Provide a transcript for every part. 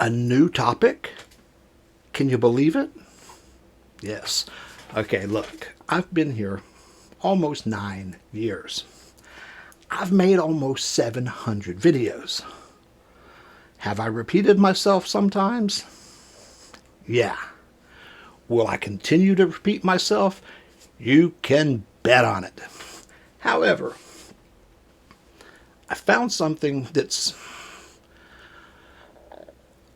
A new topic? Can you believe it? Yes. Okay, look, I've been here almost 9 years. I've made almost 700 videos. Have I repeated myself sometimes? Yeah. Will I continue to repeat myself? You can bet on it. However, I found something that's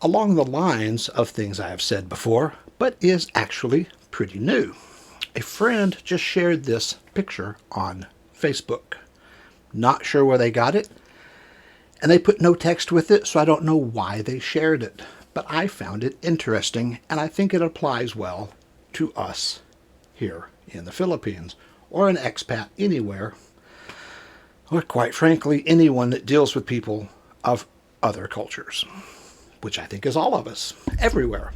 along the lines of things I have said before, but is actually pretty new. A friend just shared this picture on Facebook. Not sure where they got it, and they put no text with it, so I don't know why they shared it. But I found it interesting, and I think it applies well to us here in the Philippines, or an expat anywhere, or quite frankly, anyone that deals with people of other cultures, which I think is all of us, everywhere.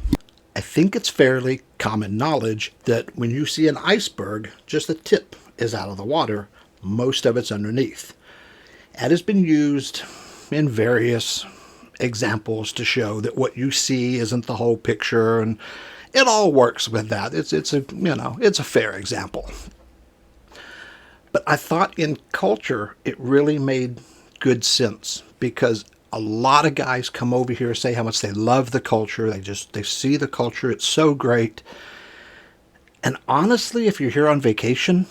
I think it's fairly common knowledge that when you see an iceberg, just the tip is out of the water, most of it's underneath. It has been used in various examples to show that what you see isn't the whole picture, and it all works with that. It's a fair example. But I thought in culture it really made good sense, because a lot of guys come over here and say how much they love the culture. They see the culture. It's so great. And honestly, if you're here on vacation,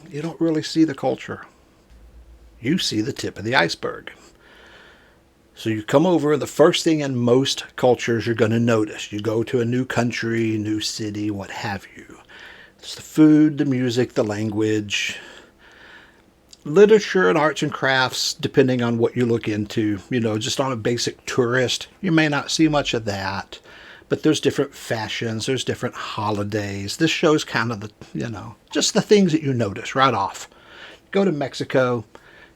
you don't really see the culture. You see the tip of the iceberg. So you come over, and the first thing in most cultures you're going to notice, you go to a new country, new city, what have you. It's the food, the music, the language, literature and arts and crafts, depending on what you look into. Just on a basic tourist, you may not see much of that. But there's different fashions, there's different holidays. This shows kind of just the things that you notice right off. Go to Mexico,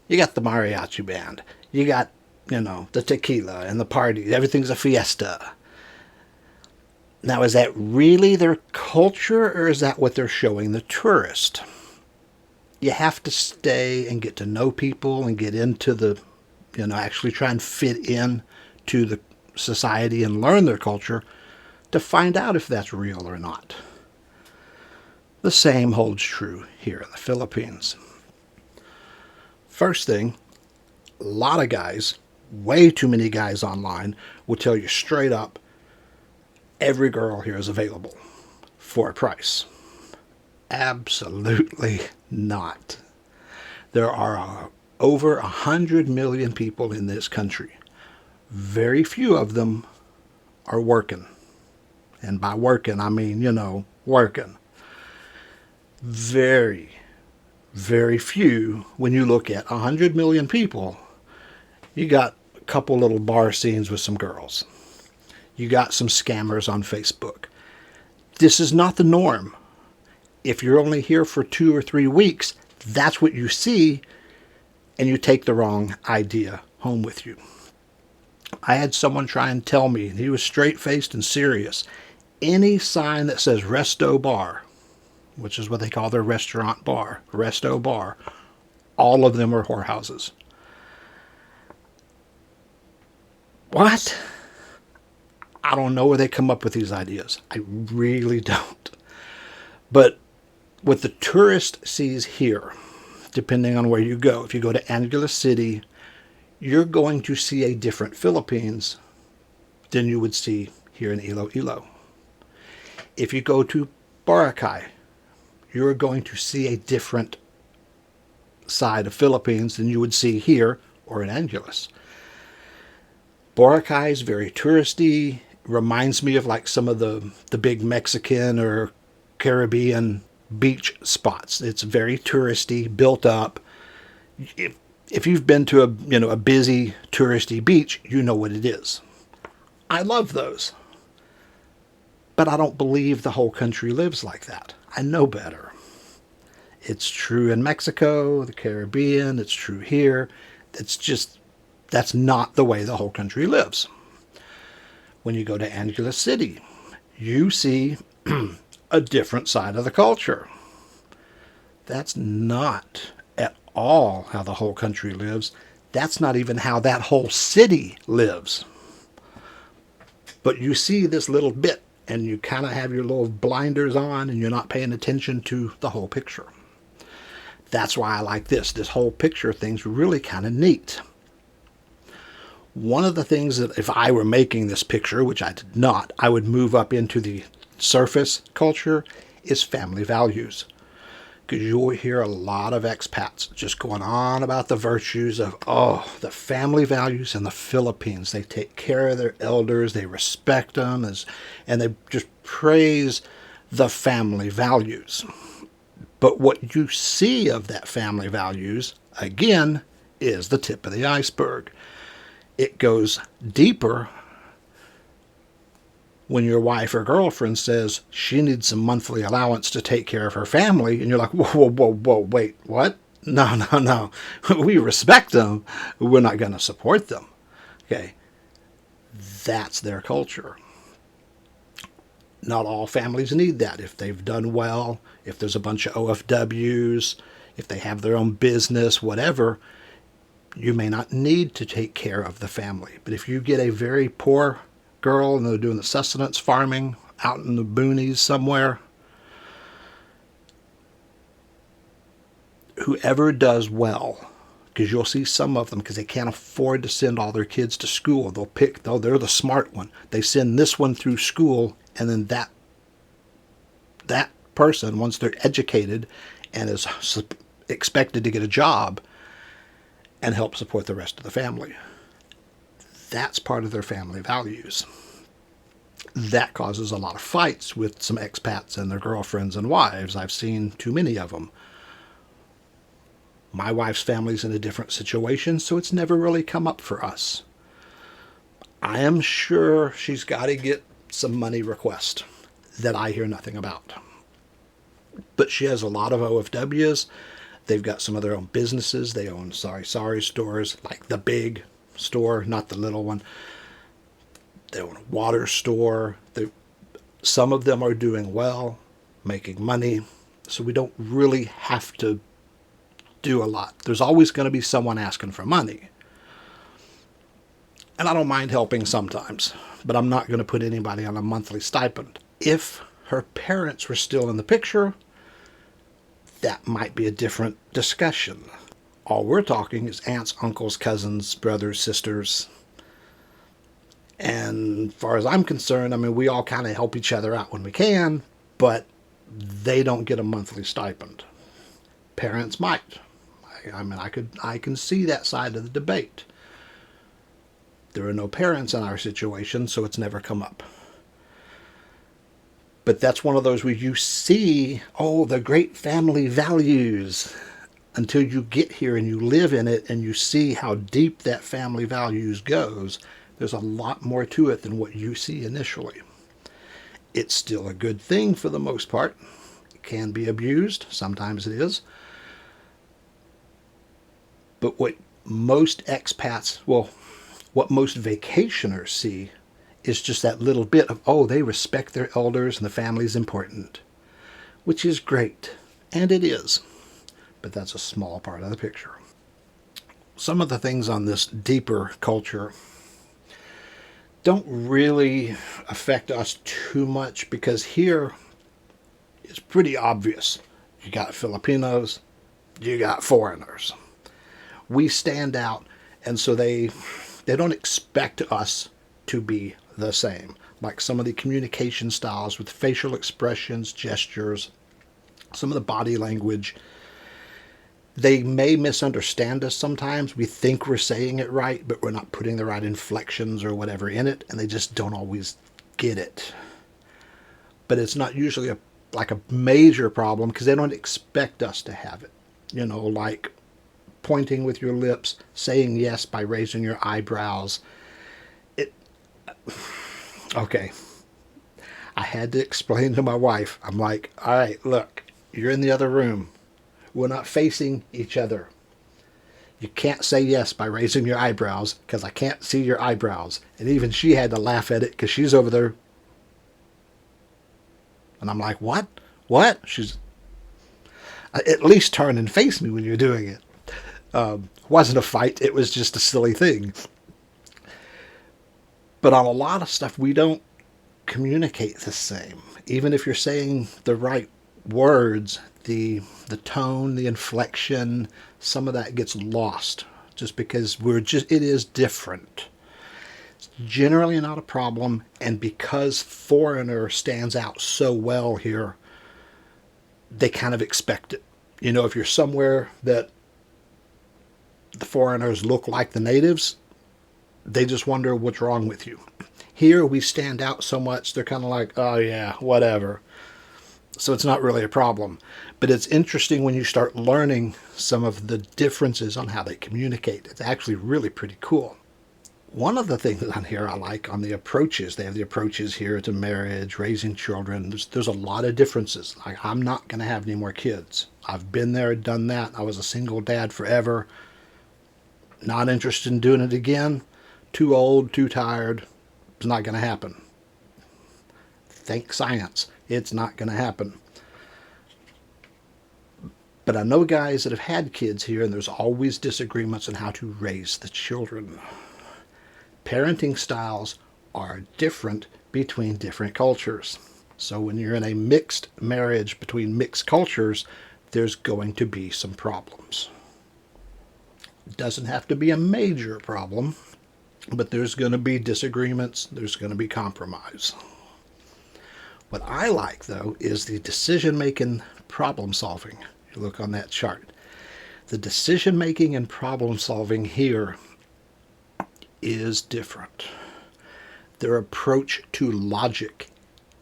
you got the mariachi band. You got, the tequila and the party. Everything's a fiesta. Now, is that really their culture, or is that what they're showing the tourist? You have to stay and get to know people and get into the, actually try and fit in to the society and learn their culture to find out if that's real or not. The same holds true here in the Philippines. First thing, a lot of guys, way too many guys online, will tell you straight up, every girl here is available for a price. Absolutely not. There are over 100 million people in this country. Very few of them are working. And by working, I mean, working. Very, very few. When you look at 100 million people, you got a couple little bar scenes with some girls. You got some scammers on Facebook. This is not the norm. If you're only here for 2 or 3 weeks, that's what you see, and you take the wrong idea home with you. I had someone try and tell me, and he was straight-faced and serious, any sign that says Resto Bar, which is what they call their restaurant bar, Resto Bar, all of them are whorehouses. What? I don't know where they come up with these ideas. I really don't. But what the tourist sees here, depending on where you go, if you go to Angeles City, you're going to see a different Philippines than you would see here in Iloilo. If you go to Boracay, you're going to see a different side of Philippines than you would see here or in Angeles. Boracay is very touristy. Reminds me of like some of the big Mexican or Caribbean beach spots. It's very touristy, built up. If you've been to a busy touristy beach, you know what it is. I love those. But I don't believe the whole country lives like that. I know better. It's true in Mexico, the Caribbean, it's true here. That's not the way the whole country lives. When you go to Angeles City, you see a different side of the culture. That's not at all how the whole country lives. That's not even how that whole city lives. But you see this little bit and you kind of have your little blinders on and you're not paying attention to the whole picture. That's why I like this. This whole picture thing's really kind of neat. One of the things that if I were making this picture, which I did not, I would move up into the surface culture, is family values. Because you'll hear a lot of expats just going on about the virtues of, the family values in the Philippines. They take care of their elders, they respect them, and they just praise the family values. But what you see of that family values, again, is the tip of the iceberg. It goes deeper when your wife or girlfriend says she needs some monthly allowance to take care of her family, and you're like, whoa, wait, what? No. We respect them. We're not going to support them. Okay. That's their culture. Not all families need that. If they've done well, if there's a bunch of OFWs, if they have their own business, whatever, you may not need to take care of the family. But if you get a very poor girl and they're doing the sustenance farming out in the boonies somewhere, whoever does well, because you'll see some of them, because they can't afford to send all their kids to school, they're the smart one. They send this one through school, and then that person, once they're educated and is expected to get a job and help support the rest of the family. That's part of their family values. That causes a lot of fights with some expats and their girlfriends and wives. I've seen too many of them. My wife's family's in a different situation, so it's never really come up for us. I am sure she's got to get some money request that I hear nothing about. But she has a lot of OFWs. They've got some of their own businesses. They own sorry stores, like the big store, not the little one. They own a water store. Some of them are doing well, making money. So we don't really have to do a lot. There's always going to be someone asking for money. And I don't mind helping sometimes, but I'm not going to put anybody on a monthly stipend. If her parents were still in the picture, that might be a different discussion. All we're talking is aunts, uncles, cousins, brothers, sisters. And as far as I'm concerned, I mean, we all kind of help each other out when we can, but they don't get a monthly stipend. Parents might. I mean, I can see that side of the debate. There are no parents in our situation, so it's never come up. But that's one of those where you see, the great family values, until you get here and you live in it and you see how deep that family values goes. There's a lot more to it than what you see initially. It's still a good thing for the most part. It can be abused. Sometimes it is. But what most expats, what most vacationers see is just that little bit of, they respect their elders and the family's important, which is great. And it is. But that's a small part of the picture. Some of the things on this deeper culture don't really affect us too much, because here it's pretty obvious. You got Filipinos, you got foreigners. We stand out, and so they don't expect us to be the same. Like some of the communication styles with facial expressions, gestures, some of the body language. They may misunderstand us sometimes. We think we're saying it right, but we're not putting the right inflections or whatever in it, and they just don't always get it. But it's not usually a major problem, because they don't expect us to have it. Like pointing with your lips, saying yes by raising your eyebrows. Okay. I had to explain to my wife. I'm like, all right, look, you're in the other room. We're not facing each other. You can't say yes by raising your eyebrows, because I can't see your eyebrows. And even she had to laugh at it, because she's over there. And I'm like, what? What? She's, at least turn and face me when you're doing it. Wasn't a fight. It was just a silly thing. But on a lot of stuff, we don't communicate the same. Even if you're saying the right words, the tone, the inflection, some of that gets lost just because it is different. It's generally not a problem, and because foreigner stands out so well here, they kind of expect it. You know, if you're somewhere that the foreigners look like the natives, they just wonder what's wrong with you. Here we stand out so much, they're kind of like, oh yeah, whatever. So it's not really a problem. But it's interesting when you start learning some of the differences on how they communicate. It's actually really pretty cool. One of the things on here I like on the approaches, they have the approaches here to marriage, raising children. There's a lot of differences. Like, I'm not going to have any more kids. I've been there, done that. I was a single dad forever. Not interested in doing it again. Too old, too tired. It's not going to happen. Thank science. It's not going to happen. But I know guys that have had kids here, and there's always disagreements on how to raise the children. Parenting styles are different between different cultures. So when you're in a mixed marriage between mixed cultures, there's going to be some problems. It doesn't have to be a major problem, but there's going to be disagreements, there's going to be compromise. What I like, though, is the decision-making, problem-solving. You look on that chart. The decision-making and problem-solving here is different. Their approach to logic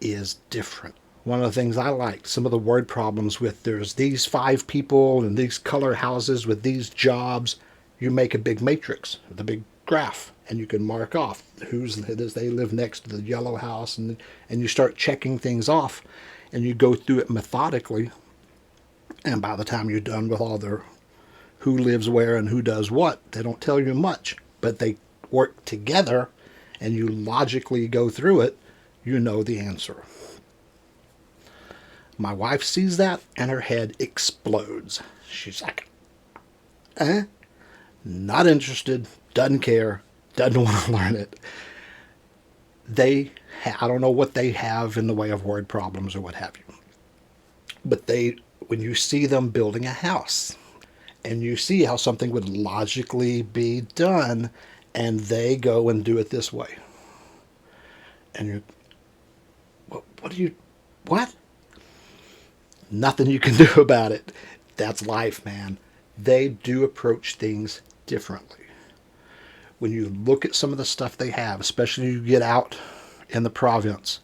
is different. One of the things I like, some of the word problems with there's these 5 people and these color houses with these jobs, you make a big matrix, the big graph, and you can mark off who's they live next to the yellow house, and you start checking things off, and you go through it methodically, and by the time you're done with all their who lives where and who does what, they don't tell you much, but they work together, and you logically go through it, you know the answer. My wife sees that, and her head explodes. She's like, not interested, doesn't care, doesn't want to learn it. I don't know what they have in the way of word problems or what have you. But when you see them building a house, and you see how something would logically be done, and they go and do it this way. And you're, what? Nothing you can do about it. That's life, man. They do approach things differently. When you look at some of the stuff they have, especially you get out in the province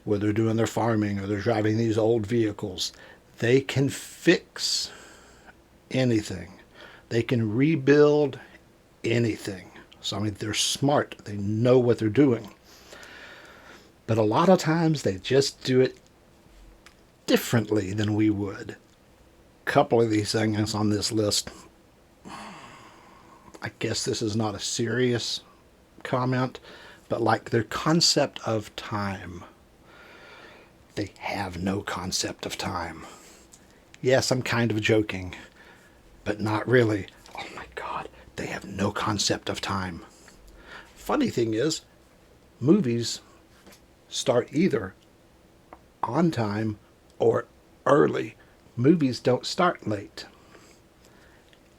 where they're doing their farming or they're driving these old vehicles, they can fix anything. They can rebuild anything. So, I mean, they're smart. They know what they're doing. But a lot of times they just do it differently than we would. A couple of these things on this list, I guess this is not a serious comment, but like their concept of time. They have no concept of time. Yes, I'm kind of joking, but not really. Oh my God, they have no concept of time. Funny thing is, movies start either on time or early. Movies don't start late.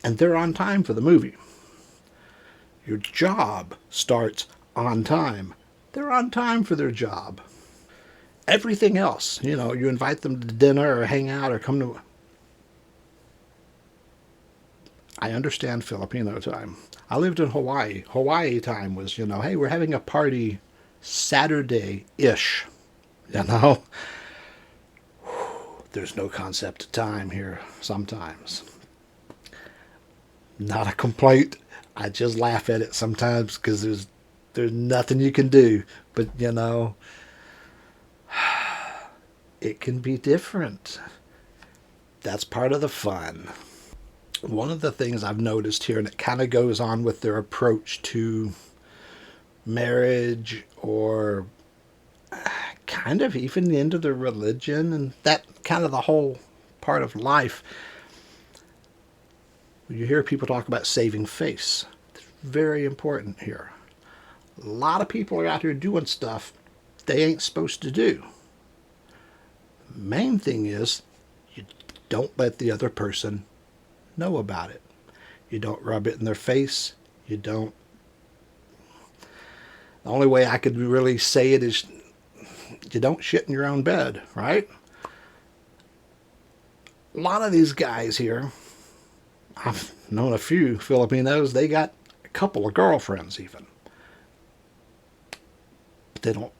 And they're on time for the movie. Your job starts on time. They're on time for their job. Everything else, you invite them to dinner or hang out or come to... I understand Filipino time. I lived in Hawaii. Hawaii time was, hey, we're having a party Saturday-ish. There's no concept of time here sometimes. Not a complaint. I just laugh at it sometimes because there's nothing you can do. But, it can be different. That's part of the fun. One of the things I've noticed here, and it kind of goes on with their approach to marriage or kind of even into their religion and that kind of the whole part of life. You hear people talk about saving face. It's very important here. A lot of people are out here doing stuff they ain't supposed to do. Main thing is you don't let the other person know about it. You don't rub it in their face. You don't. The only way I could really say it is you don't shit in your own bed, right? A lot of these guys here, I've known a few Filipinos, they got a couple of girlfriends even. But they don't,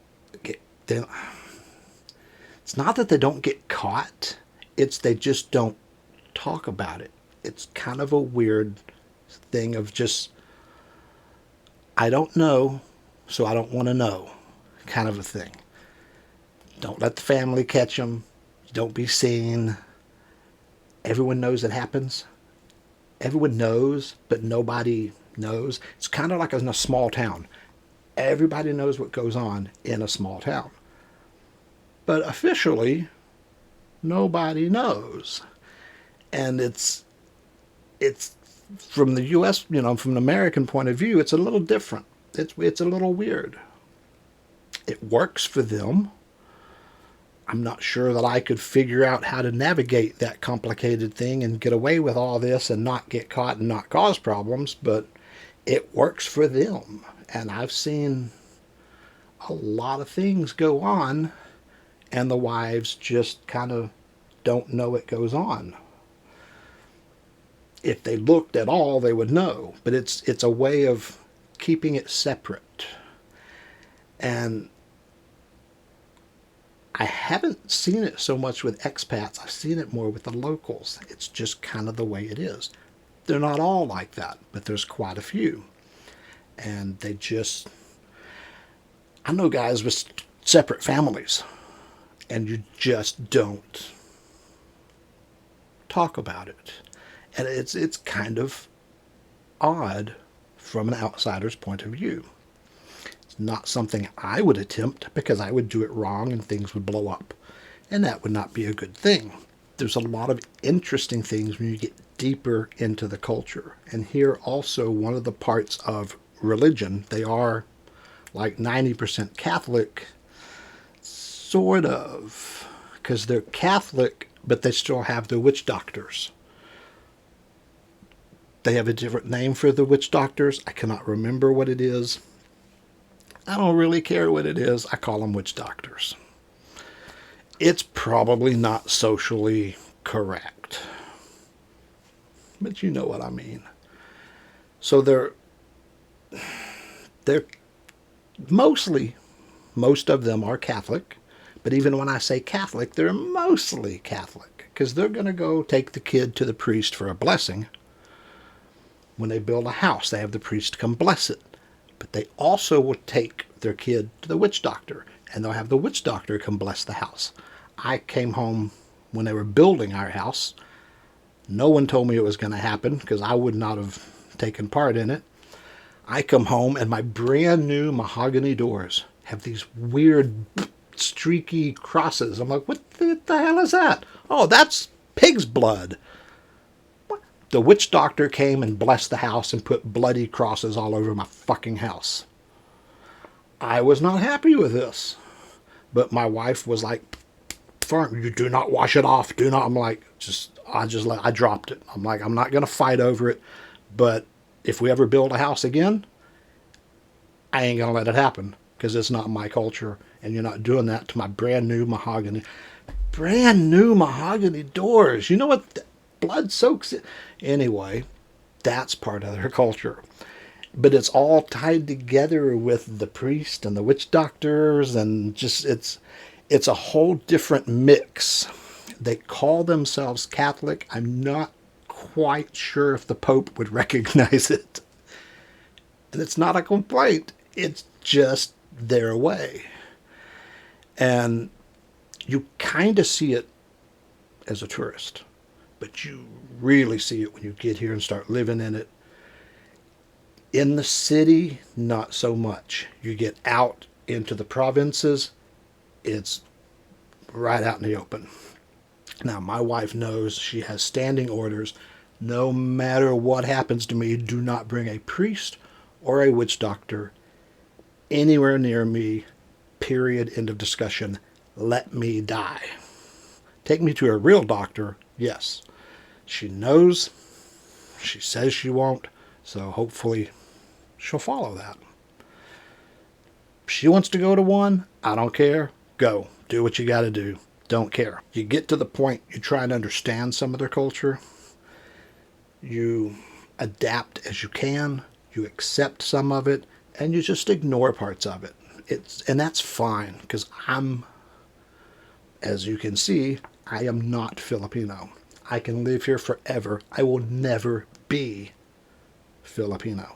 it's not that they don't get caught, it's they just don't talk about it. It's kind of a weird thing of just, I don't know, so I don't want to know, kind of a thing. Don't let the family catch them. Don't be seen. Everyone knows it happens. Everyone knows, but nobody knows. It's kind of like in a small town. Everybody knows what goes on in a small town. But officially, nobody knows. And it's from the U.S., from an American point of view, it's a little different. It's a little weird. It works for them. I'm not sure that I could figure out how to navigate that complicated thing and get away with all this and not get caught and not cause problems, but it works for them. And I've seen a lot of things go on, and the wives just kind of don't know it goes on. If they looked at all, they would know. But it's a way of keeping it separate. And I haven't seen it so much with expats. I've seen it more with the locals. It's just kind of the way it is. They're not all like that, but there's quite a few. And they just... I know guys with separate families, and you just don't talk about it. And it's kind of odd from an outsider's point of view. It's not something I would attempt because I would do it wrong and things would blow up. And that would not be a good thing. There's a lot of interesting things when you get deeper into the culture. And here also one of the parts of religion, they are like 90% Catholic, sort of, because they're Catholic, but they still have the witch doctors. They have a different name for the witch doctors. I cannot remember what it is. I don't really care what it is. I call them witch doctors. It's probably not socially correct, but you know what I mean. So they're mostly, most of them are Catholic, but even when I say Catholic, they're mostly Catholic because they're going to go take the kid to the priest for a blessing. When they build a house, they have the priest come bless it. But they also will take their kid to the witch doctor, and they'll have the witch doctor come bless the house. I came home when they were building our house. No one told me it was going to happen because I would not have taken part in it. I come home and my brand new mahogany doors have these weird streaky crosses. I'm like, what the hell is that? Oh, that's pig's blood. The witch doctor came and blessed the house and put bloody crosses all over my fucking house. I was not happy with this. But my wife was like, firm, you do not wash it off. Do not. I'm like, I dropped it. I'm like, I'm not going to fight over it. But if we ever build a house again, I ain't going to let it happen because it's not my culture. And you're not doing that to my brand new mahogany doors. You know what? Blood soaks it. Anyway, that's part of their culture. But it's all tied together with the priest and the witch doctors, and just it's a whole different mix. They call themselves Catholic. I'm not quite sure if the Pope would recognize it. And it's not a complaint. It's just their way. And you kind of see it as a tourist. But you really see it when you get here and start living in it. In the city, not so much. You get out into the provinces, it's right out in the open. Now, my wife knows she has standing orders. No matter what happens to me, do not bring a priest or a witch doctor anywhere near me, period, end of discussion. Let me die. Take me to a real doctor, yes. She knows, she says she won't, so hopefully she'll follow that. If she wants to go to one, I don't care. Go. Do what you got to do. Don't care. You get to the point you try and understand some of their culture. You adapt as you can. You accept some of it, and you just ignore parts of it. And that's fine, because as you can see, I am not Filipino. I can live here forever. I will never be Filipino.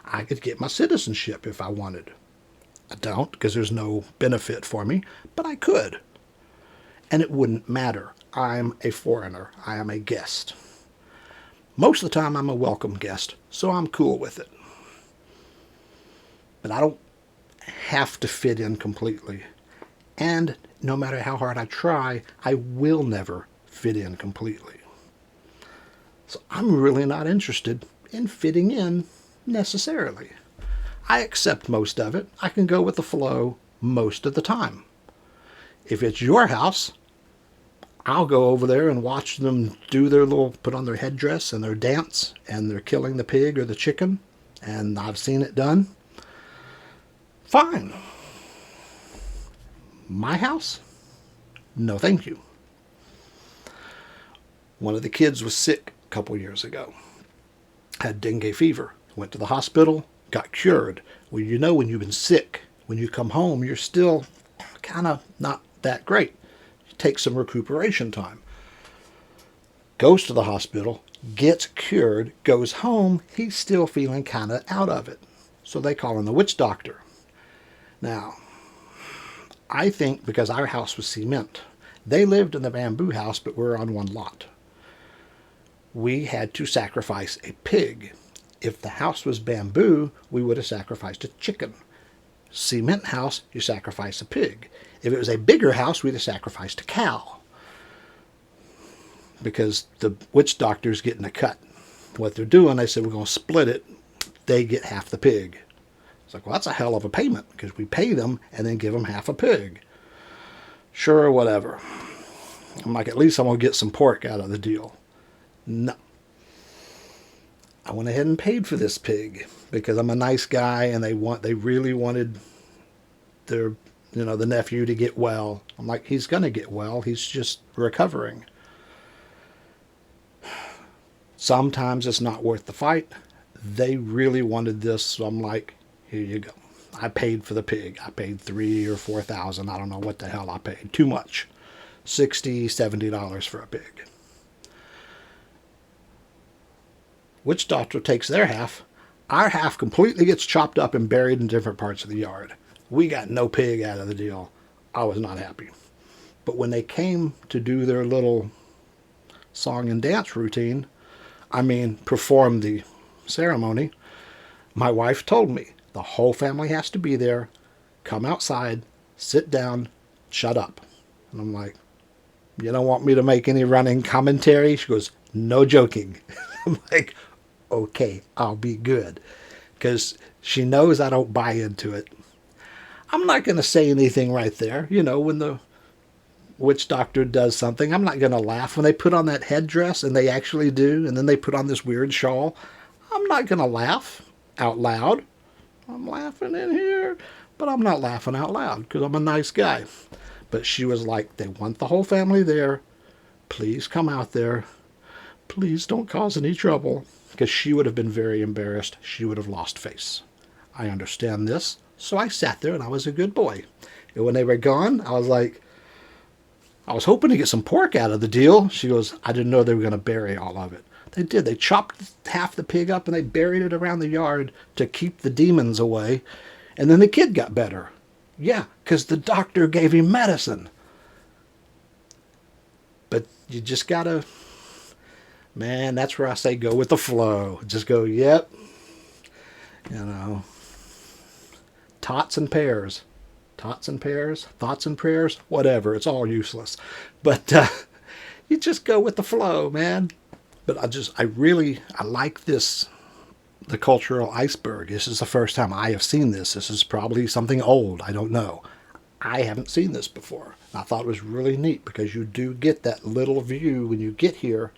I could get my citizenship if I wanted. I don't, because there's no benefit for me, but I could. And it wouldn't matter. I'm a foreigner. I am a guest. Most of the time I'm a welcome guest, so I'm cool with it. But I don't have to fit in completely. And no matter how hard I try, I will never fit in completely. So I'm really not interested in fitting in necessarily. I accept most of it. I can go with the flow most of the time. If it's your house, I'll go over there and watch them do their little, put on their headdress and their dance, and they're killing the pig or the chicken, and I've seen it done. Fine. My house? No, thank you. One of the kids was sick a couple years ago. Had dengue fever. Went to the hospital, got cured. Well, you know, when you've been sick, when you come home, you're still kind of not that great. You take some recuperation time. Goes to the hospital, gets cured, goes home, he's still feeling kind of out of it. So they call in the witch doctor. Now, I think because our house was cement, they lived in the bamboo house, but we're on one lot. We had to sacrifice a pig. If the house was bamboo, we would have sacrificed a chicken. Cement house, you sacrifice a pig. If it was a bigger house, we'd have sacrificed a cow. Because the witch doctor's getting a cut. What they're doing, they said, we're going to split it. They get half the pig. It's like, well, that's a hell of a payment, because we pay them and then give them half a pig. Sure, whatever. I'm like, at least I'm going to get some pork out of the deal. No. I went ahead and paid for this pig because I'm a nice guy, and they really wanted their, the nephew to get well. I'm like, he's going to get well. He's just recovering. Sometimes it's not worth the fight. They really wanted this, so I'm like, here you go. I paid for the pig. I paid $3,000 or $4,000. I don't know what the hell I paid. Too much. $60, $70 for a pig. Witch doctor takes their half. Our half completely gets chopped up and buried in different parts of the yard. We got no pig out of the deal. I was not happy. But when they came to do their little song and dance routine, perform the ceremony, my wife told me, the whole family has to be there, come outside, sit down, shut up. And I'm like, you don't want me to make any running commentary? She goes, no joking. I'm like, okay, I'll be good. Because she knows I don't buy into it. I'm not going to say anything right there. When the witch doctor does something, I'm not going to laugh. When they put on that headdress, and they actually do, and then they put on this weird shawl, I'm not going to laugh out loud. I'm laughing in here, but I'm not laughing out loud because I'm a nice guy. But she was like, they want the whole family there. Please come out there. Please don't cause any trouble. Because she would have been very embarrassed. She would have lost face. I understand this. So I sat there and I was a good boy. And when they were gone, I was like, I was hoping to get some pork out of the deal. She goes, I didn't know they were going to bury all of it. They did. They chopped half the pig up and they buried it around the yard to keep the demons away. And then the kid got better. Yeah, because the doctor gave him medicine. But you just got to, man, that's where I say go with the flow. Just go, yep. Tots and pears. Tots and pears, thoughts and prayers, whatever. It's all useless. But you just go with the flow, man. But I like this the cultural iceberg. This is the first time I have seen this. This is probably something old. I don't know. I haven't seen this before. I thought it was really neat because you do get that little view when you get here.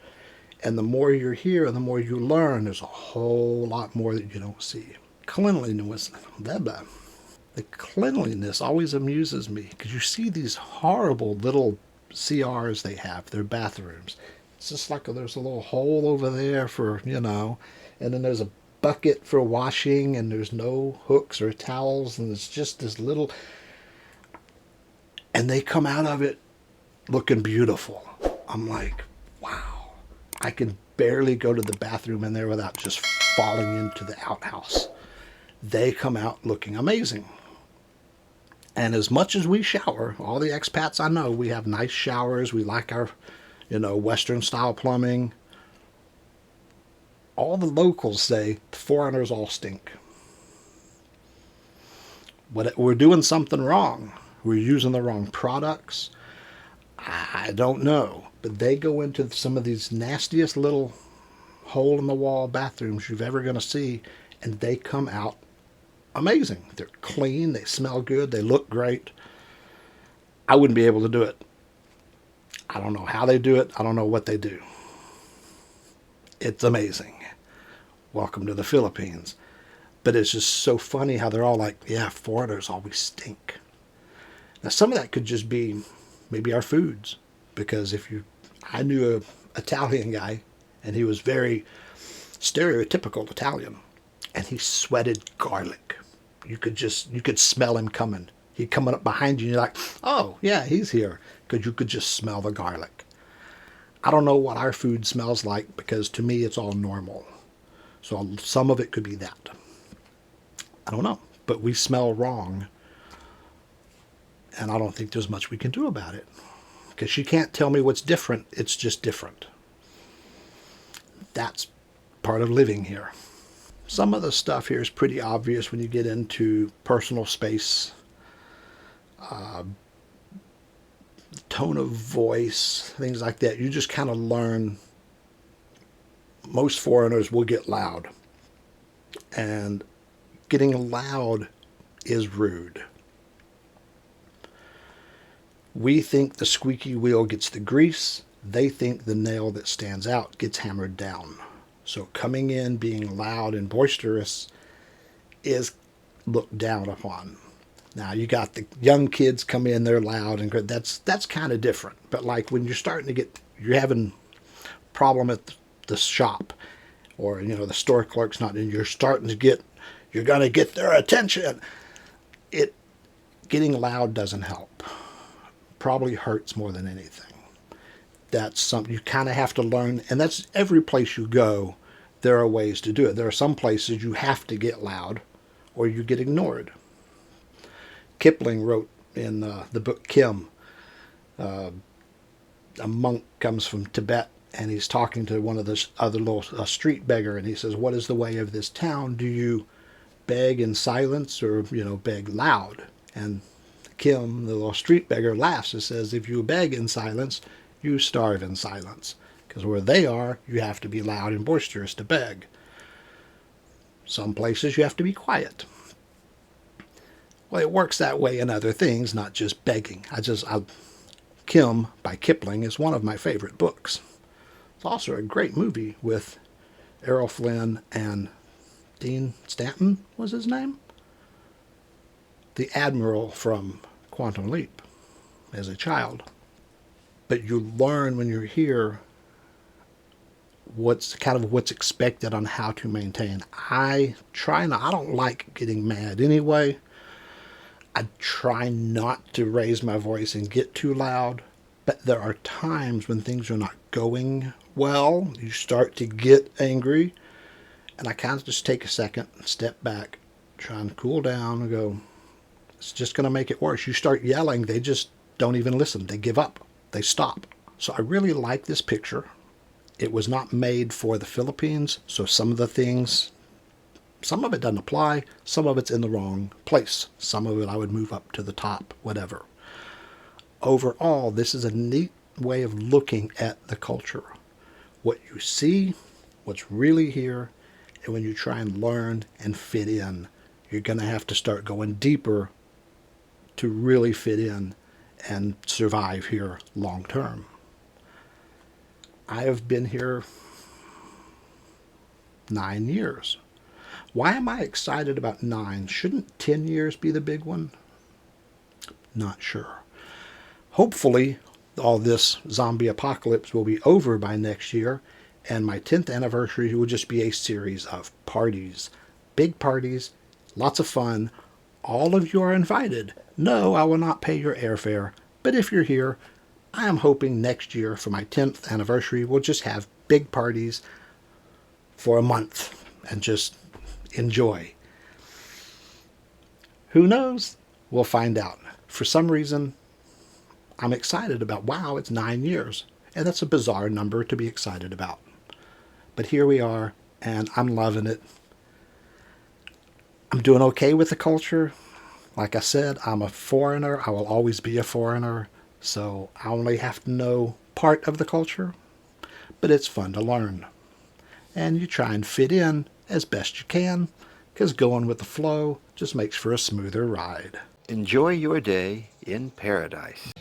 And the more you're here and the more you learn, there's a whole lot more that you don't see. Cleanliness, blah, blah. The cleanliness always amuses me because you see these horrible little CRs they have, their bathrooms. It's just like there's a little hole over there for, and then there's a bucket for washing, and there's no hooks or towels, and it's just this little, and they come out of it looking beautiful. I'm like, wow, I can barely go to the bathroom in there without just falling into the outhouse. They come out looking amazing. And as much as we shower, all the expats I know, we have nice showers. We like our, Western style plumbing. All the locals say foreigners all stink. We're doing something wrong. We're using the wrong products. I don't know. But they go into some of these nastiest little hole in the wall bathrooms you've ever going to see, and they come out amazing. They're clean, they smell good, they look great. I wouldn't be able to do it. I don't know how they do it. I don't know what they do. It's amazing. Welcome to the Philippines. But it's just so funny how they're all like, yeah, foreigners always stink. Now, some of that could just be maybe our foods. Because I knew an Italian guy, and he was very stereotypical Italian. And he sweated garlic. You could smell him coming. He'd come up behind you and you're like, oh, yeah, he's here. Because you could just smell the garlic. I don't know what our food smells like because to me it's all normal. So some of it could be that. I don't know. But we smell wrong. And I don't think there's much we can do about it. Because you can't tell me what's different. It's just different. That's part of living here. Some of the stuff here is pretty obvious when you get into personal space, tone of voice, things like that. You just kind of learn. Most foreigners will get loud. And getting loud is rude. We think the squeaky wheel gets the grease. They think the nail that stands out gets hammered down. So coming in, being loud and boisterous is looked down upon. Now you got the young kids come in, they're loud and good. That's kind of different. But like when you're having a problem at the shop, or the store clerk's not in, you're gonna get their attention. Getting loud doesn't help. Probably hurts more than anything. That's something you kind of have to learn, and that's every place you go. There are ways to do it. There are some places you have to get loud or you get ignored. Kipling wrote in the book Kim, a monk comes from Tibet and he's talking to one of the other little street beggar, and he says, what is the way of this town? Do you beg in silence or, beg loud? And Kim, the little street beggar, laughs and says, if you beg in silence, you starve in silence. Because where they are, you have to be loud and boisterous to beg. Some places you have to be quiet. Well, it works that way in other things, not just begging. Kim by Kipling is one of my favorite books. It's also a great movie with Errol Flynn and Dean Stanton was his name? The Admiral from Quantum Leap as a child. But you learn when you're here what's expected on how to maintain. I don't like getting mad anyway. I try not to raise my voice and get too loud, but there are times when things are not going well. You start to get angry, and I kind of just take a second, step back, try and cool down and go, it's just going to make it worse. You start yelling, they just don't even listen. They give up. They stop. So I really like this picture. It was not made for the Philippines, so some of it doesn't apply. Some of it's in the wrong place. Some of it I would move up to the top, whatever. Overall, this is a neat way of looking at the culture. What you see, what's really here, And when you try and learn and fit in, you're going to have to start going deeper to really fit in and survive here long term. I have been here 9 years. Why am I excited about 9? Shouldn't 10 years be the big one? Not sure. Hopefully, all this zombie apocalypse will be over by next year, and my 10th anniversary will just be a series of parties. Big parties, lots of fun. All of you are invited. No, I will not pay your airfare, but if you're here, I am hoping next year for my 10th anniversary we'll just have big parties for a month and just enjoy. Who knows? We'll find out. For some reason, I'm excited about, wow, it's 9 years. And that's a bizarre number to be excited about. But here we are, and I'm loving it. I'm doing okay with the culture. Like I said, I'm a foreigner. I will always be a foreigner. So I only have to know part of the culture. But it's fun to learn. And you try and fit in as best you can, because going with the flow just makes for a smoother ride. Enjoy your day in paradise.